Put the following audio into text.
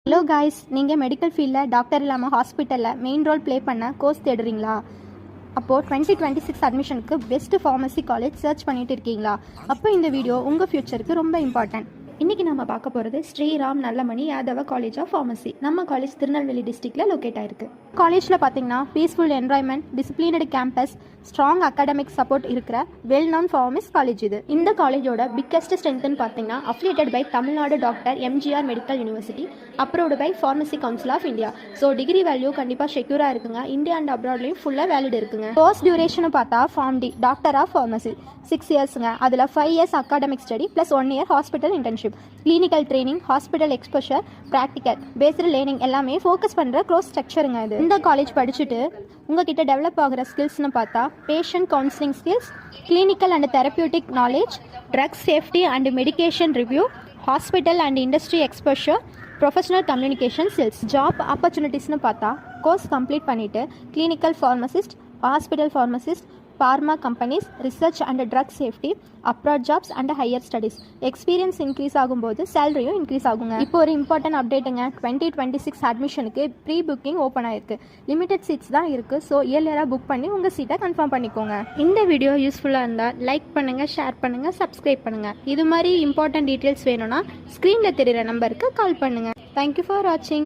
Hello guys, நீங்கள் medical ஃபீல்டில் doctor இல்லாமல் ஹாஸ்பிட்டலில் மெயின் ரோல் ப்ளே பண்ண கோர்ஸ் தேடுறீங்களா? அப்போது 2026 அட்மிஷனுக்கு பெஸ்ட் ஃபார்மசி காலேஜ் சர்ச் பண்ணிட்டு இருக்கீங்களா? அப்போ இந்த வீடியோ உங்கள் ஃப்யூச்சருக்கு ரொம்ப இம்பார்ட்டன்ட். இன்றைக்கி நம்ம பார்க்க போகிறது Sriram Nallamani Yadava college of pharmacy. நம்ம காலேஜ் திருநெல்வேலி டிஸ்ட்ரிக்டில் லொக்கேட் ஆயிருக்கு. காலேஜில் பார்த்தீங்கன்னா peaceful environment, disciplined campus, strong academic support இருக்கிற வெல் நோன் ஃபார்மசி காலேஜ் இது. இந்த காலேஜோட பிக்கஸ்ட் ஸ்ட்ரென்த்னு பார்த்தீங்கன்னா affiliated by Tamil Nadu doctor MGR medical university, approved by pharmacy council of India. So degree value கண்டிப்பாக செக்யூராக இருக்குங்க. இந்தியா அண்ட் அப்ராட்லையும் ஃபுல்லாக வேலிட் இருக்குங்க. கோர்ஸ் டியூரேஷன் பார்த்தா pharm D doctor of pharmacy 6 இயர்ஸுங்க. அதில் 5 years academic study plus 1 year hospital internship, clinical training, hospital exposure, practical based learning எல்லாமே focus பண்ணுற க்ளோஸ் ஸ்ட்ரக்சருங்க இது. இந்த காலேஜ் படிச்சுட்டு உங்ககிட்ட டெவலப் ஆகிற ஸ்கில்ஸ்னு பார்த்தா patient counselling skills, clinical and therapeutic knowledge, drug safety and medication review, hospital and industry exposure, professional communication skills. Job ஆப்பர்ச்சுனிட்டிஸ்னு பார்த்தா கோர்ஸ் கம்ப்ளீட் பண்ணிவிட்டு clinical pharmacist, hospital pharmacist, pharma companies, research and drug safety, abroad jobs and higher studies. Experience increase ஆகும்போது சேலரியும் increase ஆகுங்க. இப்போ ஒரு important அப்டேட்டுங்க, 2026 அட்மிஷனுக்கு pre booking open ஆயிருக்கு. Limited seeds தான் இருக்குது. ஸோ இயர்லியராக புக் பண்ணி உங்கள் சீட்டை கன்ஃபார்ம் பண்ணிக்கோங்க. இந்த வீடியோ யூஸ்ஃபுல்லாக இருந்தால் லைக் பண்ணுங்கள், ஷேர் பண்ணுங்கள், சப்ஸ்கிரைப் பண்ணுங்கள். இது மாதிரி இம்பார்ட்டன்ட் டீட்டெயில்ஸ் வேணும்னா ஸ்க்ரீனில் தெரிகிற நம்பருக்கு கால் பண்ணுங்கள். தேங்க்யூ ஃபார் வாட்சிங்.